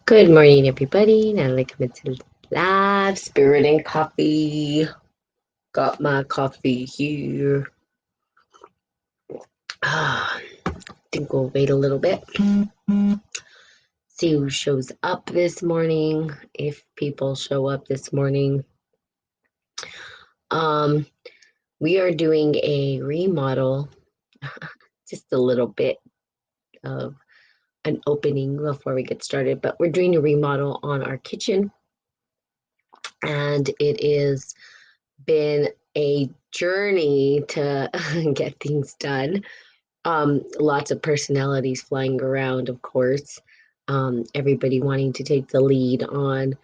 Good morning, everybody. Natalie coming to live. Spirit and coffee. Got my coffee here. Think we'll wait a little bit. See who shows up this morning. If people show up this morning. We are doing a remodel. Just a little bit of an opening before we get started, but we're doing a remodel on our kitchen, and it is been a journey to get things done. Lots of personalities flying around, of course. Everybody wanting to take the lead on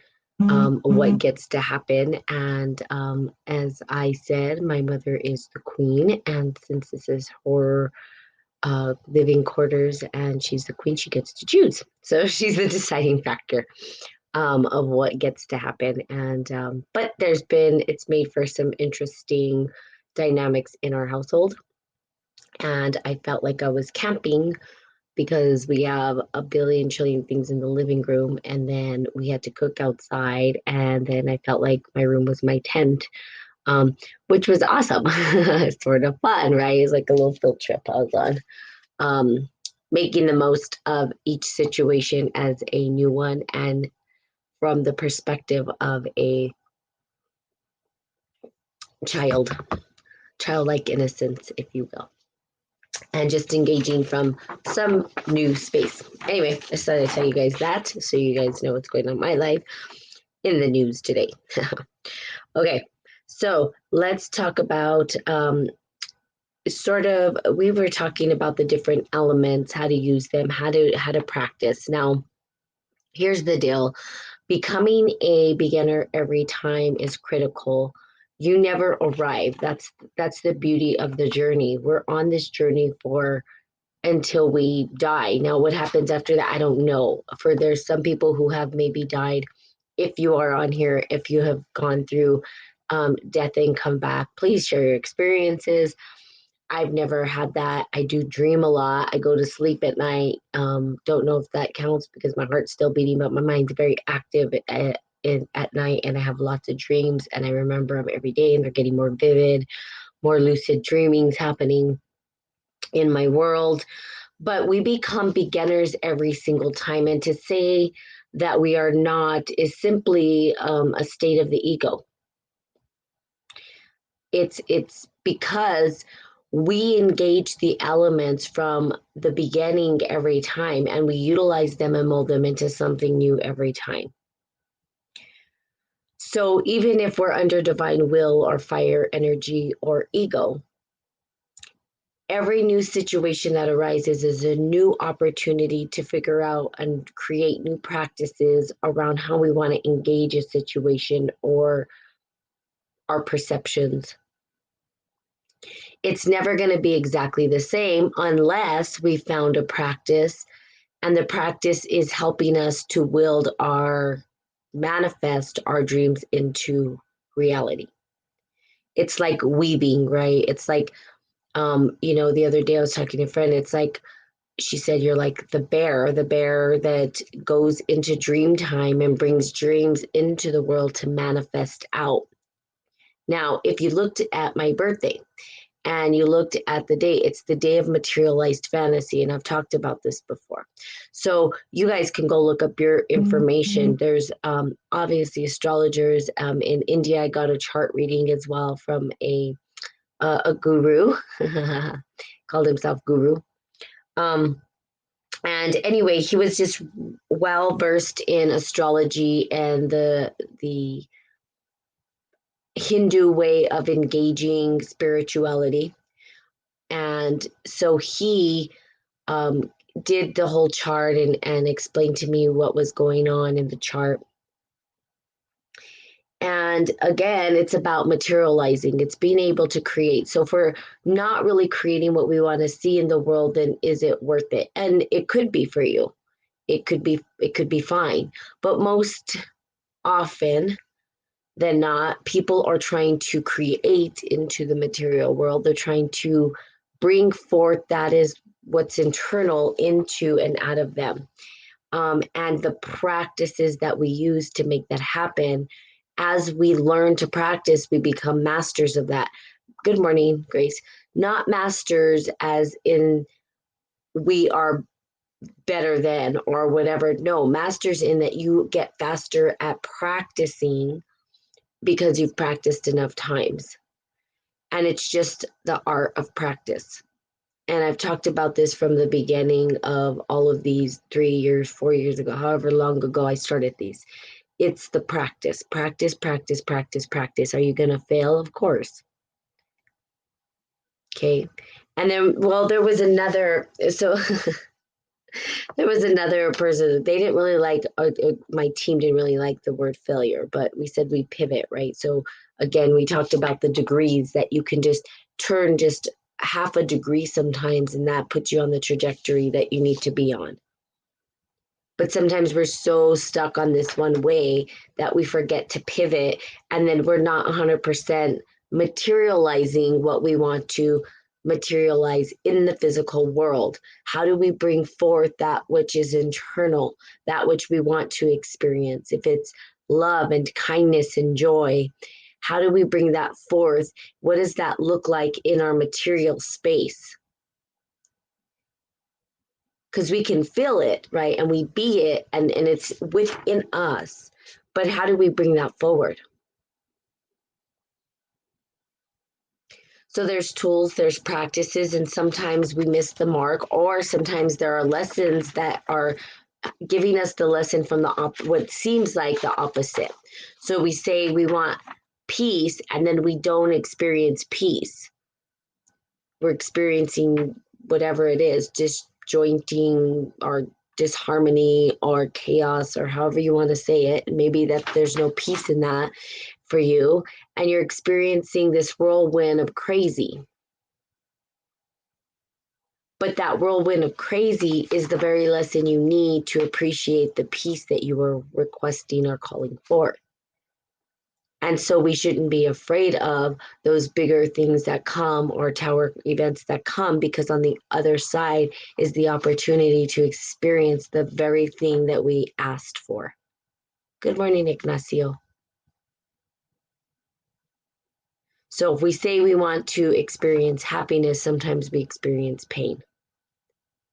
what gets to happen. And as I said, my mother is the queen. And since this is her living quarters and she's the queen, she gets to choose. So she's the deciding factor of what gets to happen. And but it's made for some interesting dynamics in our household. And I felt like I was camping because we have a billion trillion things in the living room, and then we had to cook outside, and then I felt like my room was my tent, which was awesome. Sort of fun, right? It's like a little field trip I was on. Making the most of each situation as a new one, and from the perspective of a childlike innocence, if you will, and just engaging from some new space. Anyway, I decided to tell you guys that so you guys know what's going on in my life in the news today. Okay, so let's talk about we were talking about the different elements, how to use them, how to practice. Now, here's the deal. Becoming a beginner every time is critical. You never arrive. That's the beauty of the journey. We're on this journey until we die. Now, what happens after that, I don't know. There's some people who have maybe died. If you are on here, if you have gone through death and come back, please share your experiences. I've never had that. I do dream a lot. I go to sleep at night. Don't know if that counts because my heart's still beating, but my mind's very active at night, and I have lots of dreams, and I remember them every day, and they're getting more vivid, more lucid dreamings happening in my world. But we become beginners every single time, and to say that we are not is simply a state of the ego. It's because we engage the elements from the beginning every time, and we utilize them and mold them into something new every time. So even if we're under divine will or fire energy or ego, every new situation that arises is a new opportunity to figure out and create new practices around how we want to engage a situation or our perceptions. It's never going to be exactly the same unless we found a practice, and the practice is helping us to manifest our dreams into reality. It's like weaving, right? It's like, the other day I was talking to a friend, it's like, she said, you're like the bear that goes into dream time and brings dreams into the world to manifest out. Now, if you looked at my birthday, and you looked at the day, it's the day of materialized fantasy. And I've talked about this before. So you guys can go look up your information. Mm-hmm. There's obviously astrologers. In India, I got a chart reading as well from a guru, called himself Guru. And anyway, he was just well versed in astrology and the Hindu way of engaging spirituality. And so he did the whole chart and explained to me what was going on in the chart. And again, it's about materializing. It's being able to create. So if we're not really creating what we want to see in the world, then is it worth it? And it could be for you. It could be fine. But most often than not, people are trying to create into the material world. They're trying to bring forth that is what's internal into and out of them. and the practices that we use to make that happen. As we learn to practice, we become masters of that. Good morning, Grace. Not masters as in we are better than or whatever. No, masters in that you get faster at practicing because you've practiced enough times. And it's just the art of practice. And I've talked about this from the beginning of all of these 3 years, 4 years ago, however long ago I started these. It's the practice, practice, practice, practice, practice. Are you going to fail? Of course. Okay. And then, well, there was another, so there was another person, they didn't really like, my team didn't really like the word failure, but we said we pivot, right? So again, we talked about the degrees that you can just turn just half a degree sometimes, and that puts you on the trajectory that you need to be on. But sometimes we're so stuck on this one way that we forget to pivot, and then we're not 100% materializing what we want to materialize in the physical world. How do we bring forth that which is internal, that which we want to experience? If it's love and kindness and joy, how do we bring that forth? What does that look like in our material space? Because we can feel it, right? And we be it, and it's within us. But how do we bring that forward? So there's tools, there's practices, and sometimes we miss the mark, or sometimes there are lessons that are giving us the lesson from what seems like the opposite. So we say we want peace, and then we don't experience peace. We're experiencing whatever it is, disjointing or disharmony or chaos or however you want to say it. Maybe that there's no peace in that for you, and you're experiencing this whirlwind of crazy. But that whirlwind of crazy is the very lesson you need to appreciate the peace that you were requesting or calling for. And so we shouldn't be afraid of those bigger things that come or tower events that come, because on the other side is the opportunity to experience the very thing that we asked for. Good morning, Ignacio. So if we say we want to experience happiness, sometimes we experience pain.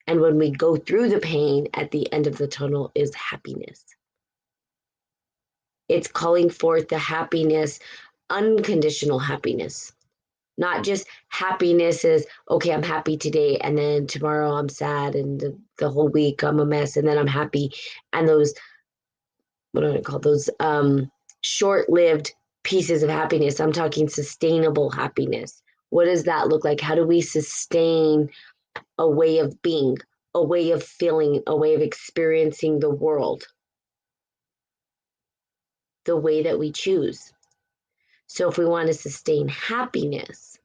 And when we go through the pain, at the end of the tunnel is happiness. It's calling forth the happiness, unconditional happiness. Not just happiness as, okay, I'm happy today, and then tomorrow I'm sad, and the whole week I'm a mess, and then I'm happy. And those, what do I call those, short-lived pieces of happiness. I'm talking sustainable happiness. What does that look like? How do we sustain a way of being, a way of feeling, a way of experiencing the world the way that we choose? So if we want to sustain happiness,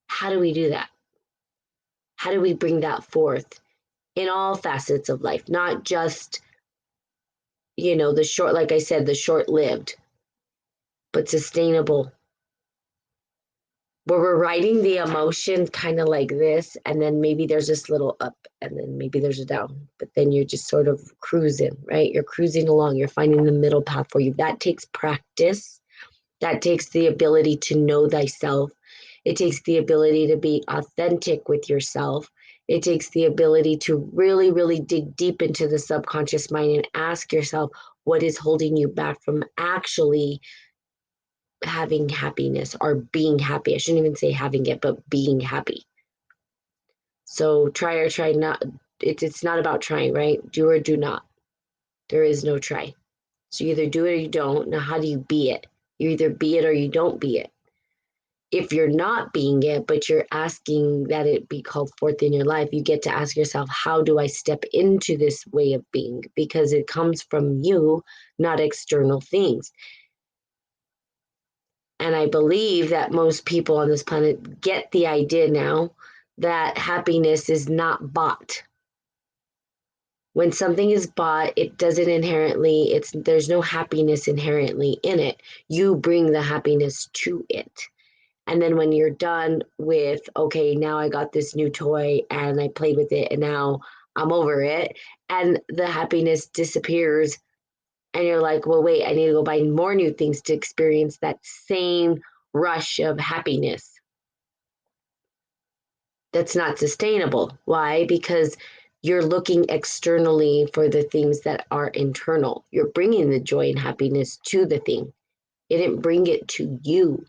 how do we do that? How do we bring that forth in all facets of life, not just, the short, like I said, the short-lived, but sustainable, where we're riding the emotion kind of like this, and then maybe there's this little up, and then maybe there's a down, but then you're just sort of cruising, right? You're cruising along, you're finding the middle path for you. That takes practice. That takes the ability to know thyself. It takes the ability to be authentic with yourself. It takes the ability to really, really dig deep into the subconscious mind and ask yourself, what is holding you back from actually having happiness or being happy? I shouldn't even say having it, but being happy. So try or try not. It's not about trying, right? Do or do not. There is no try. So you either do it or you don't. Now, how do you be it? You either be it or you don't be it. If you're not being it, but you're asking that it be called forth in your life, you get to ask yourself, how do I step into this way of being? Because it comes from you, not external things. And I believe that most people on this planet get the idea now that happiness is not bought. When something is bought, it doesn't inherently, there's no happiness inherently in it. You bring the happiness to it. And then when you're done with, okay, now I got this new toy and I played with it, and now I'm over it. And the happiness disappears. And you're like, well, wait, I need to go buy more new things to experience that same rush of happiness. That's not sustainable. Why? Because you're looking externally for the things that are internal. You're bringing the joy and happiness to the thing. It didn't bring it to you,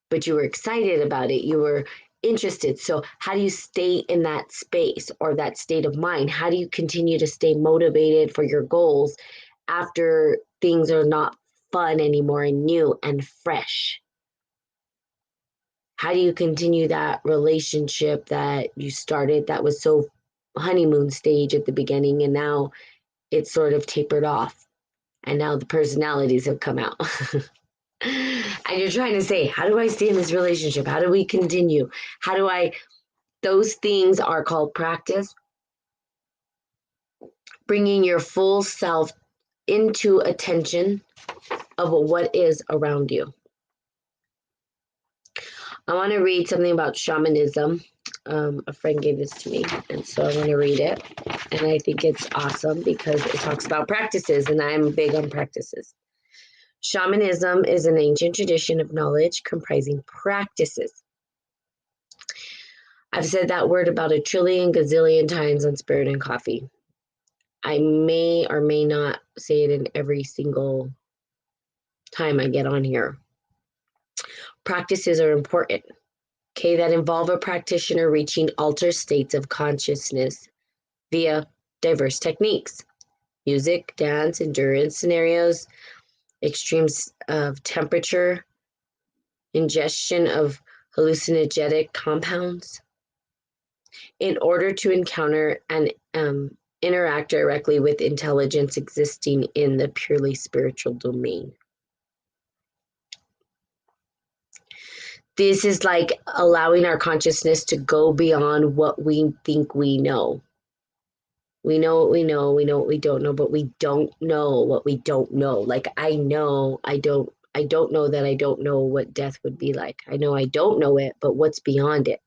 but you were excited about it. You were interested. So, how do you stay in that space or that state of mind? How do you continue to stay motivated for your goals after things are not fun anymore and new and fresh? How do you continue that relationship that you started that was so honeymoon stage at the beginning and now it's sort of tapered off and now the personalities have come out? And you're trying to say, how do I stay in this relationship? How do we continue? How do I? Those things are called practice, bringing your full self into attention of what is around you. I want to read something about shamanism. A friend gave this to me, and so I want to read it. And I think it's awesome because it talks about practices, and I'm big on practices. Shamanism is an ancient tradition of knowledge comprising practices. I've said that word about a trillion gazillion times on Spirit and Coffee. I may or may not say it in every single time I get on here. Practices are important, okay, that involve a practitioner reaching altered states of consciousness via diverse techniques: music, dance, endurance scenarios, extremes of temperature, ingestion of hallucinogenic compounds, in order to encounter and interact directly with intelligence existing in the purely spiritual domain. This is like allowing our consciousness to go beyond what we think we know. We know what we know, we know what we don't know, but we don't know what we don't know. Like I know I don't know that I don't know what death would be like. I know I don't know it, but what's beyond it?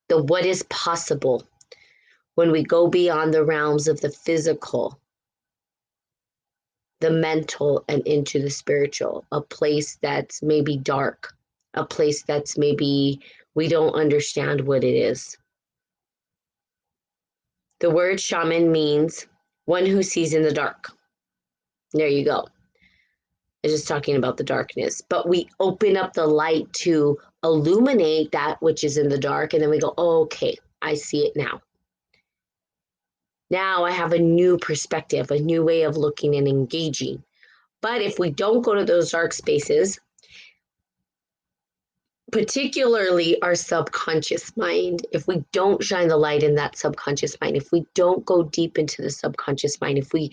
The what is possible when we go beyond the realms of the physical, the mental, and into the spiritual, a place that's maybe dark, a place that's maybe we don't understand what it is. The word shaman means one who sees in the dark. There you go. I'm just talking about the darkness, but we open up the light to illuminate that which is in the dark, and then we go, oh, okay, I see it now. Now I have a new perspective, a new way of looking and engaging. But if we don't go to those dark spaces, particularly our subconscious mind, if we don't shine the light in that subconscious mind, if we don't go deep into the subconscious mind, if we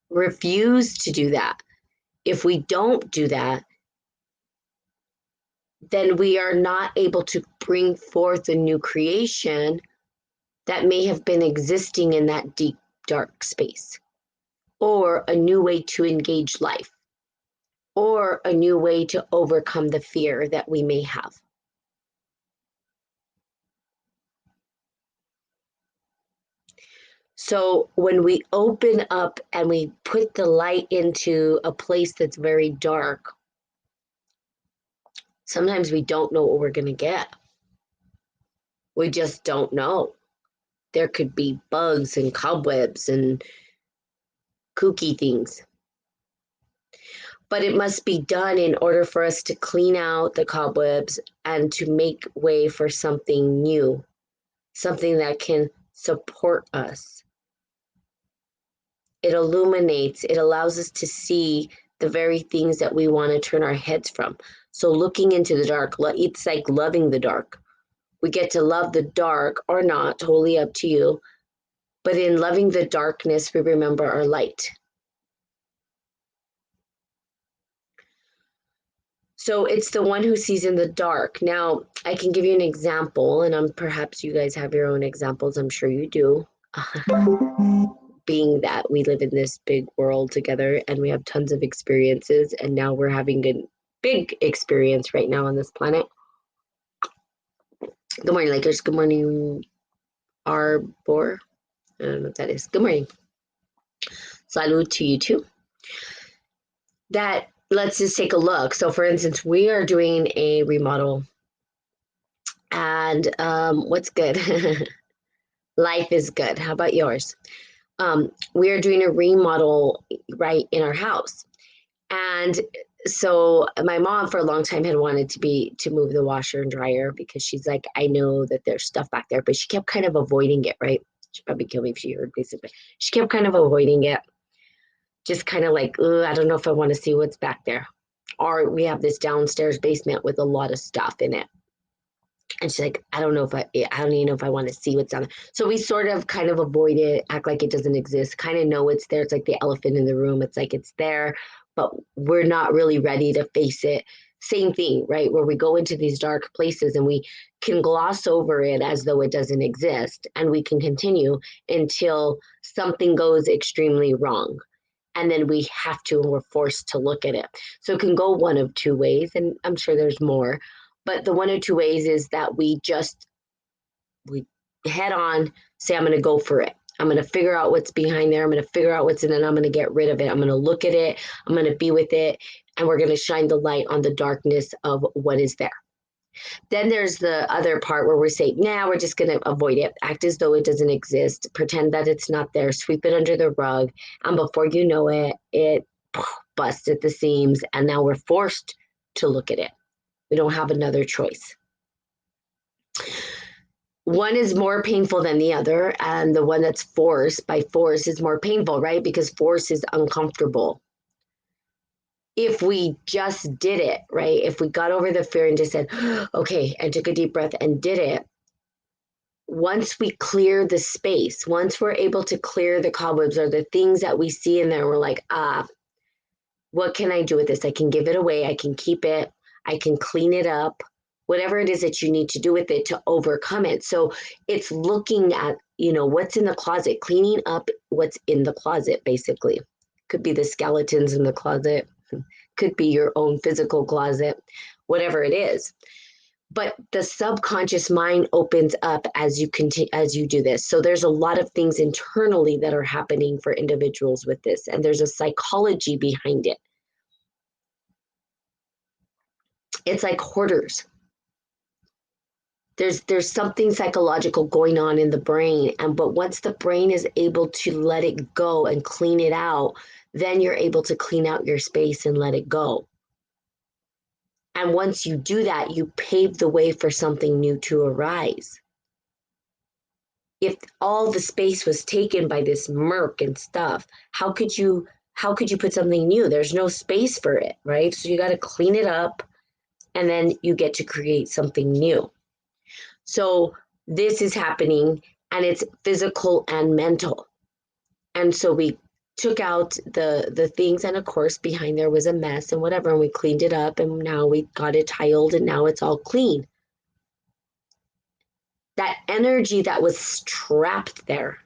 refuse to do that, if we don't do that, then we are not able to bring forth a new creation that may have been existing in that deep, dark space, or a new way to engage life, or a new way to overcome the fear that we may have. So when we open up and we put the light into a place that's very dark, sometimes we don't know what we're going to get. We just don't know. There could be bugs and cobwebs and kooky things. But it must be done in order for us to clean out the cobwebs and to make way for something new, something that can support us. It illuminates, it allows us to see the very things that we want to turn our heads from. So looking into the dark, it's like loving the dark. We get to love the dark or not, totally up to you. But in loving the darkness, we remember our light. So it's the one who sees in the dark. Now, I can give you an example, and perhaps you guys have your own examples. I'm sure you do. Being that we live in this big world together and we have tons of experiences, and now we're having a big experience right now on this planet. Good morning, Lakers. Good morning, Arbor. I don't know what that is. Good morning. Salud to you too. That let's just take a look. So, for instance, we are doing a remodel, and what's good? Life is good. How about yours? We are doing a remodel right in our house, and so my mom for a long time had wanted to move the washer and dryer because she's like, I know that there's stuff back there, but she kept kind of avoiding it, right? She'd probably kill me if she heard me say, but she kept kind of avoiding it, just kind of like, I don't know if I want to see what's back there. Or we have this downstairs basement with a lot of stuff in it. And she's like, I don't know if I don't even know if I want to see what's down there. So we sort of kind of avoid it, act like it doesn't exist, kind of know it's there. It's like the elephant in the room. It's like it's there, but we're not really ready to face it. Same thing, right? Where we go into these dark places and we can gloss over it as though it doesn't exist. And we can continue until something goes extremely wrong. And then we have to, and we're forced to look at it. So it can go one of two ways, and I'm sure there's more. But the one or two ways is that we head on say, I'm going to go for it. I'm going to figure out what's behind there. I'm going to figure out what's in it. I'm going to get rid of it. I'm going to look at it. I'm going to be with it. And we're going to shine the light on the darkness of what is there. Then there's the other part where we're saying, nah, we're just going to avoid it, act as though it doesn't exist, pretend that it's not there, sweep it under the rug. And before you know it, it busts at the seams. And now we're forced to look at it. We don't have another choice. One is more painful than the other, and the one that's forced by force is more painful, right? Because force is uncomfortable. If we just did it, right? If we got over the fear and just said, okay, and took a deep breath and did it, once we clear the space, once we're able to clear the cobwebs or the things that we see in there, we're like, what can I do with this? I can give it away. I can keep it. I can clean it up. Whatever it is that you need to do with it to overcome it. So it's looking at, what's in the closet, cleaning up what's in the closet, basically. Could be the skeletons in the closet, could be your own physical closet, whatever it is. But the subconscious mind opens up as you continue, as you do this. So there's a lot of things internally that are happening for individuals with this, and there's a psychology behind it. It's like hoarders. There's something psychological going on in the brain, but once the brain is able to let it go and clean it out, then you're able to clean out your space and let it go. And once you do that, you pave the way for something new to arise. If all the space was taken by this murk and stuff, how could you put something new? There's no space for it, right? So you got to clean it up, and then you get to create something new. So this is happening, and it's physical and mental. And so we took out the things, and of course behind there was a mess and whatever, and we cleaned it up, and now we got it tiled, and now it's all clean. That energy that was trapped there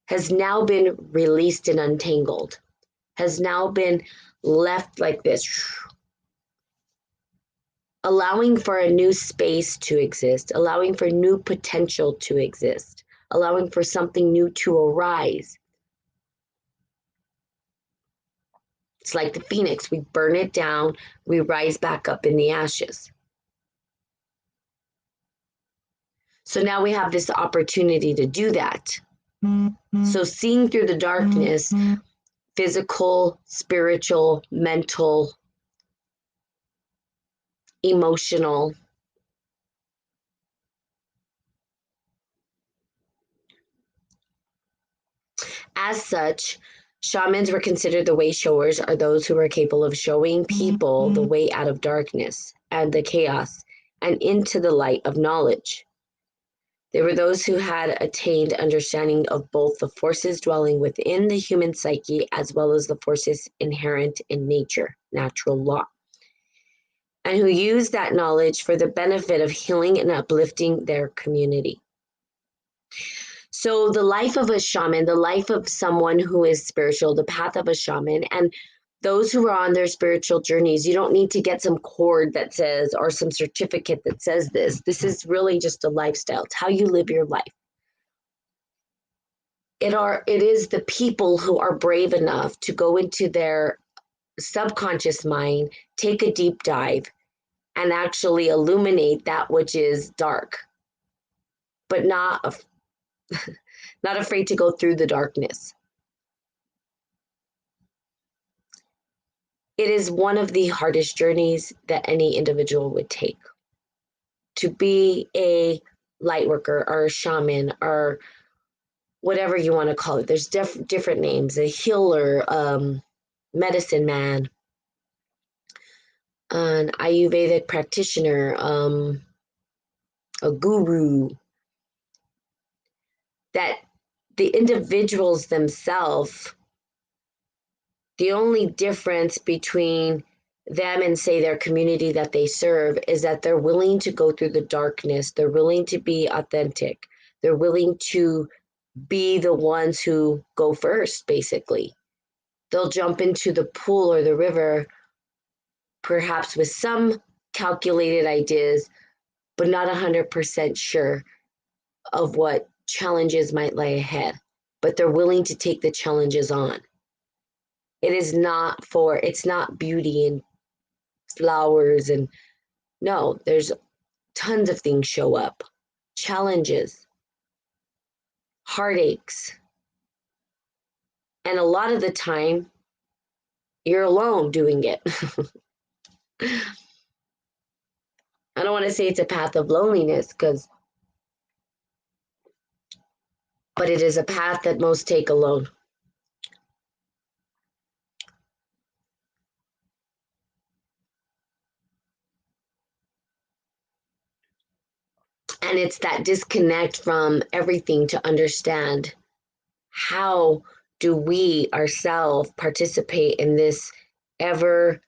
has now been released and untangled, has now been left like this, allowing for a new space to exist, allowing for new potential to exist, allowing for something new to arise. It's like the phoenix. We burn it down, we rise back up in the ashes. So now we have this opportunity to do that. So seeing through the darkness, physical, spiritual, mental, emotional. As such, shamans were considered the way showers, are those who were capable of showing people the way out of darkness and the chaos and into the light of knowledge. They were those who had attained understanding of both the forces dwelling within the human psyche as well as the forces inherent in nature, natural law, and who used that knowledge for the benefit of healing and uplifting their community. So the life of a shaman, the life of someone who is spiritual, the path of a shaman, and Those who are on their spiritual journeys, you don't need to get some cord that says, or some certificate that says this. This is really just a lifestyle. It's how you live your life. It is the people who are brave enough to go into their subconscious mind, take a deep dive, and actually illuminate that which is dark, but not afraid to go through the darkness. It is one of the hardest journeys that any individual would take. To be a light worker or a shaman or whatever you want to call it. There's different names, a healer, medicine man, an Ayurvedic practitioner, a guru, that the individuals themselves, the only difference between them and say their community that they serve is that they're willing to go through the darkness. They're willing to be authentic. They're willing to be the ones who go first, basically. They'll jump into the pool or the river, perhaps with some calculated ideas, but not 100% sure of what challenges might lay ahead. But they're willing to take the challenges on. It's not beauty and flowers and no, there's tons of things show up. Challenges, heartaches. And a lot of the time, you're alone doing it. I don't want to say it's a path of loneliness but it is a path that most take alone. And it's that disconnect from everything to understand how do we ourselves participate in this ever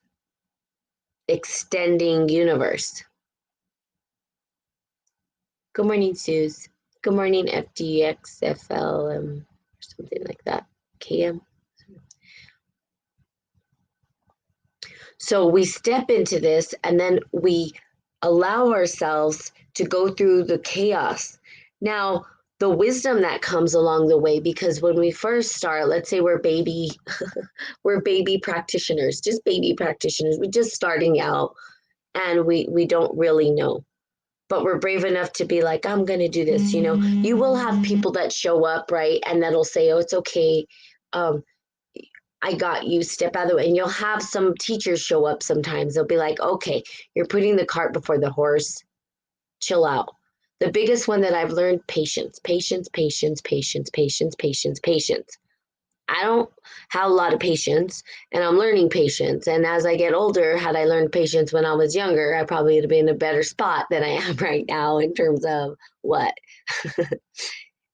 extending universe. Good morning, Suze. Good morning, FDXFL, something like that. KM. So we step into this and then we allow ourselves to go through the chaos. Now, the wisdom that comes along the way, because when we first start, let's say we're baby practitioners, just baby practitioners. We're just starting out and we don't really know. But we're brave enough to be like, I'm going to do this. You know, you will have people that show up, right? And that'll say, oh, it's okay. I got you, step out of the way. And you'll have some teachers show up sometimes. They'll be like, okay, you're putting the cart before the horse. Chill out. The biggest one that I've learned, patience, patience, patience, patience, patience, patience, patience. I don't have a lot of patience and I'm learning patience. And as I get older, had I learned patience when I was younger, I probably would have been in a better spot than I am right now in terms of what?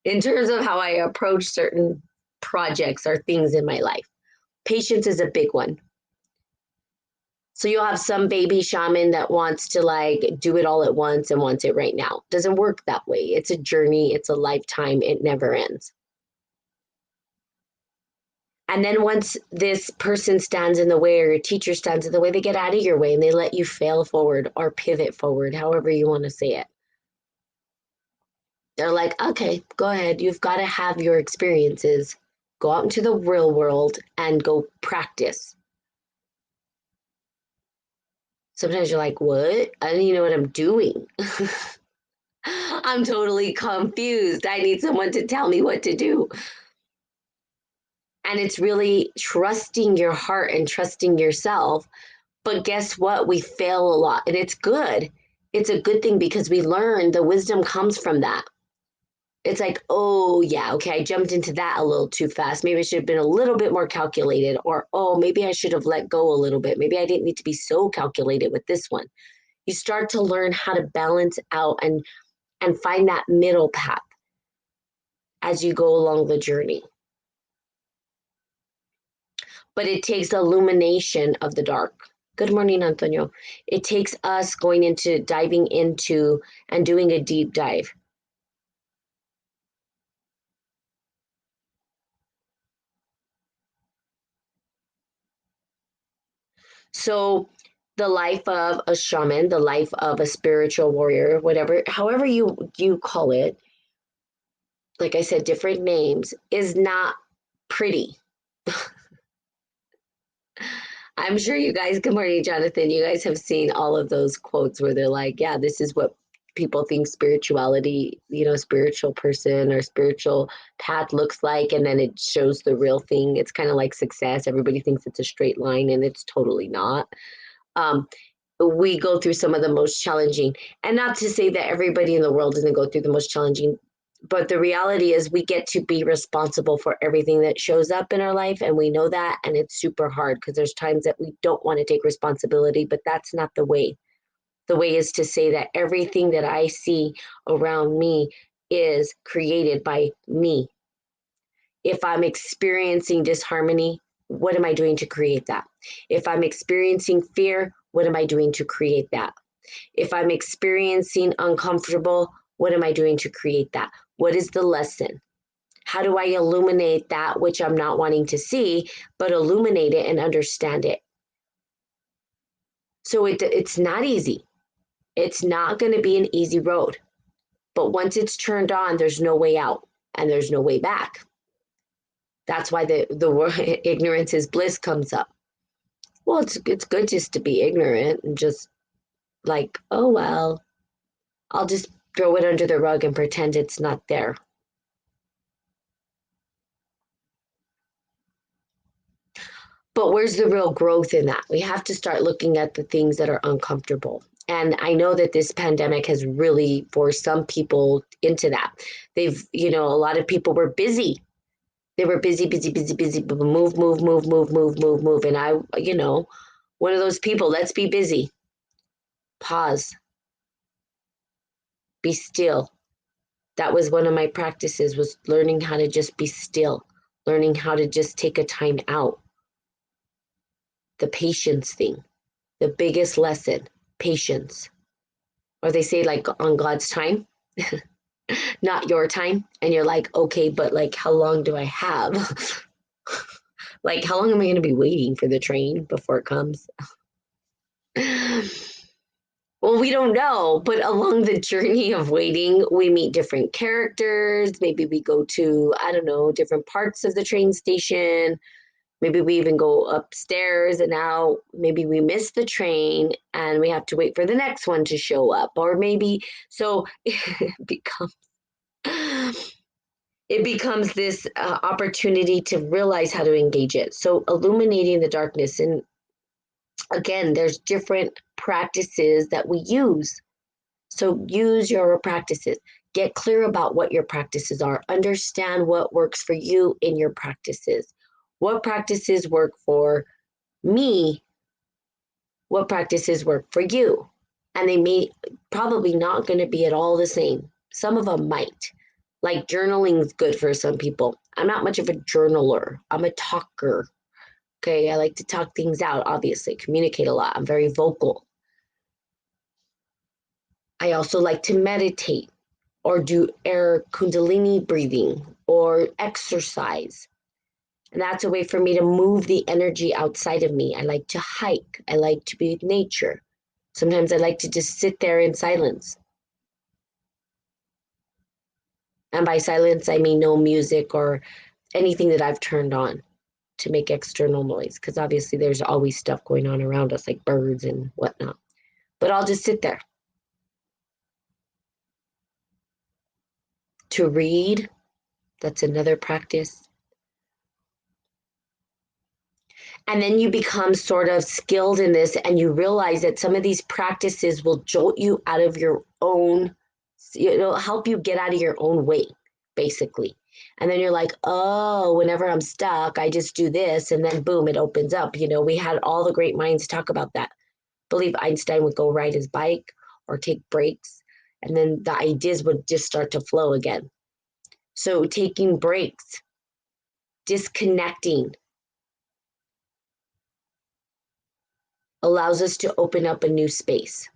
In terms of how I approach certain projects or things in my life. Patience is a big one. So you'll have some baby shaman that wants to like do it all at once and wants it right now. Doesn't work that way. It's a journey. It's a lifetime. It never ends. And then once this person stands in the way or your teacher stands in the way, they get out of your way and they let you fail forward or pivot forward, however you want to say it. They're like, okay, go ahead. You've got to have your experiences. Go out into the real world and go practice. Sometimes you're like, what? I don't even know what I'm doing. I'm totally confused. I need someone to tell me what to do. And it's really trusting your heart and trusting yourself. But guess what? We fail a lot. And it's good. It's a good thing because we learn the wisdom comes from that. It's like, oh, yeah, okay, I jumped into that a little too fast. Maybe I should have been a little bit more calculated. Or, oh, maybe I should have let go a little bit. Maybe I didn't need to be so calculated with this one. You start to learn how to balance out and find that middle path as you go along the journey. But it takes illumination of the dark. Good morning, Antonio. It takes us diving into and doing a deep dive. So the life of a shaman, the life of a spiritual warrior, whatever, however you call it, like I said, different names, is not pretty. I'm sure you guys, good morning, Jonathan. You guys have seen all of those quotes where they're like, yeah, this is what people think spirituality, spiritual person or spiritual path looks like. And then it shows the real thing. It's kind of like success. Everybody thinks it's a straight line, and it's totally not. Um, we go through some of the most challenging, and not to say that everybody in the world doesn't go through the most challenging, but the reality is we get to be responsible for everything that shows up in our life, and we know that, and it's super hard because there's times that we don't want to take responsibility, but that's not the way. The way is to say that everything that I see around me is created by me. If I'm experiencing disharmony, what am I doing to create that? If I'm experiencing fear, what am I doing to create that? If I'm experiencing uncomfortable, what am I doing to create that? What is the lesson? How do I illuminate that which I'm not wanting to see, but illuminate it and understand it? So it's not easy. It's not going to be an easy road. But once it's turned on, there's no way out and there's no way back. That's why the word ignorance is bliss comes up. Well, it's good just to be ignorant and just like, oh well, I'll just throw it under the rug and pretend it's not there. But where's the real growth in that? We have to start looking at the things that are uncomfortable. And I know that this pandemic has really forced some people into that. A lot of people were busy. They were busy, busy, busy, busy, move, move, move, move, move, move, move. And one of those people, let's be busy. Pause, be still. That was one of my practices, was learning how to just be still, learning how to just take a time out. The patience thing, the biggest lesson, patience. Or they say like on God's time, not your time. And you're like, okay, but like, how long do I have? Like, how long am I going to be waiting for the train before it comes? Well, we don't know, but along the journey of waiting, we meet different characters. Maybe we go to, I don't know, different parts of the train station. Maybe we even go upstairs and now maybe we miss the train and we have to wait for the next one to show up. Or maybe, so it becomes this opportunity to realize how to engage it. So illuminating the darkness. And again, there's different practices that we use. So use your practices. Get clear about what your practices are. Understand what works for you in your practices. What practices work for me? What practices work for you? And they may probably not going to be at all the same. Some of them might. Like journaling is good for some people. I'm not much of a journaler. I'm a talker. Okay, I like to talk things out, obviously, communicate a lot. I'm very vocal. I also like to meditate or do air kundalini breathing or exercise. And that's a way for me to move the energy outside of me. I like to hike. I like to be with nature. Sometimes I like to just sit there in silence. And by silence, I mean no music or anything that I've turned on to make external noise, because obviously there's always stuff going on around us, like birds and whatnot. But I'll just sit there. To read, that's another practice. And then you become sort of skilled in this and you realize that some of these practices will jolt you out of your own, it'll help you get out of your own way, basically. And then you're like, oh, whenever I'm stuck, I just do this. And then boom, it opens up. We had all the great minds talk about that. I believe Einstein would go ride his bike or take breaks. And then the ideas would just start to flow again. So taking breaks, disconnecting, allows us to open up a new space.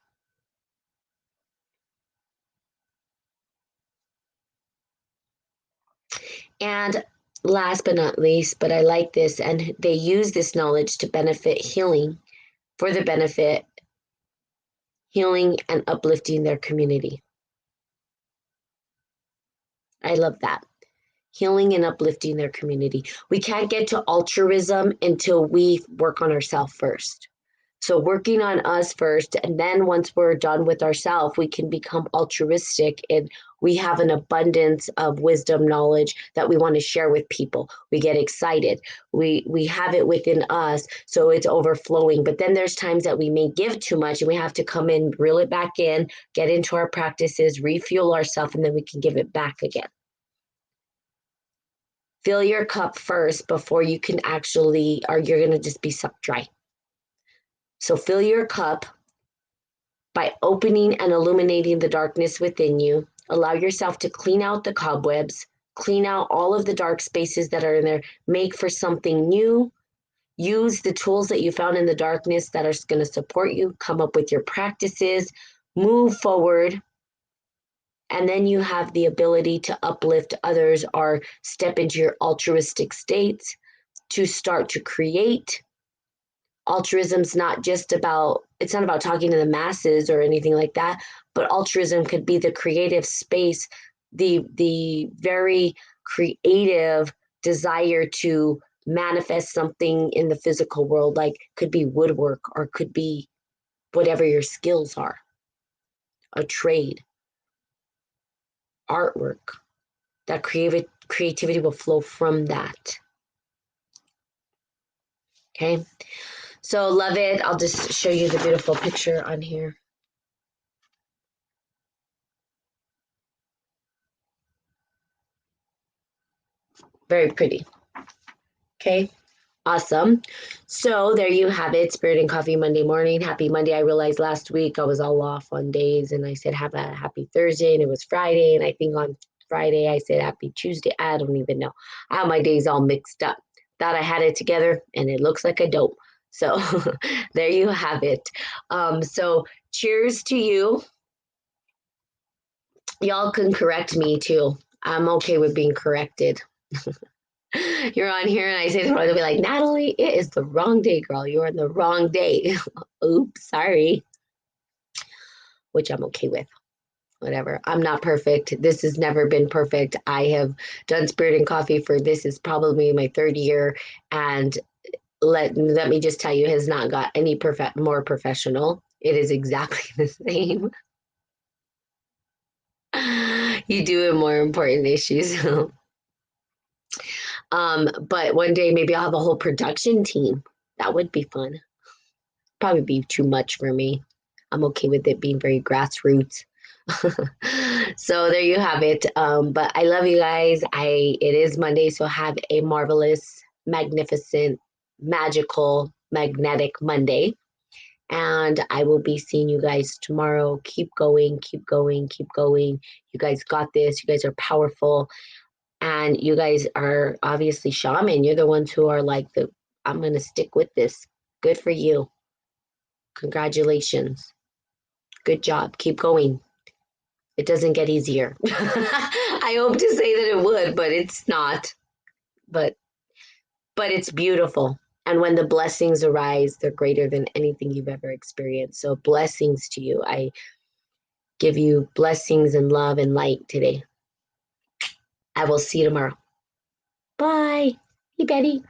And last but not least, but I like this, and they use this knowledge to benefit healing. for the benefit, healing, and uplifting their community. I love that. Healing and uplifting their community. We can't get to altruism until we work on ourselves first. So working on us first, and then once we're done with ourselves, we can become altruistic, and we have an abundance of wisdom, knowledge that we want to share with people. We get excited. We have it within us, so it's overflowing. But then there's times that we may give too much, and we have to come in, reel it back in, get into our practices, refuel ourselves, and then we can give it back again. Fill your cup first before you can actually, or you're going to just be sucked dry. So fill your cup by opening and illuminating the darkness within you. Allow yourself to clean out the cobwebs, clean out all of the dark spaces that are in there, make for something new. Use the tools that you found in the darkness that are going to support you, come up with your practices, move forward, and then you have the ability to uplift others or step into your altruistic states to start to create. Altruism's not just about, it's not about talking to the masses or anything like that, but altruism could be the creative space, the very creative desire to manifest something in the physical world, like could be woodwork or could be whatever your skills are, a trade, artwork. That creativity will flow from that. Okay, so love it. I'll just show you the beautiful picture on here. Very pretty. Okay, awesome. So there you have it, Spirit and Coffee Monday morning. Happy Monday. I realized last week I was all off on days, and I said have a happy Thursday, and it was Friday, and I think on Friday I said happy Tuesday. I don't even know. I have my days all mixed up. Thought I had it together, and it looks like I don't. So there you have it. So cheers to you. Y'all can correct me too. I'm okay with being corrected. You're on here and I say this wrong, they'll be like, Natalie, it is the wrong day, girl. You're on the wrong day. Oops, sorry. Which I'm okay with. Whatever. I'm not perfect. This has never been perfect. I have done Spirit and Coffee for this is probably my third year. And let me just tell you, it has not got any more professional. It is exactly the same. You do have more important issues. But one day maybe I'll have a whole production team. That would be fun. Probably be too much for me. I'm okay with it being very grassroots. So there you have it. But I love you guys. It is Monday, so have a marvelous, magnificent, magical, magnetic Monday. And I will be seeing you guys tomorrow. Keep going, keep going, keep going. You guys got this. You guys are powerful. And you guys are obviously shaman. You're the ones who are like I'm going to stick with this. Good for you. Congratulations. Good job. Keep going. It doesn't get easier. I hope to say that it would, but it's not. But it's beautiful. And when the blessings arise, they're greater than anything you've ever experienced. So blessings to you. I give you blessings and love and light today. I will see you tomorrow. Bye. Hey, Betty.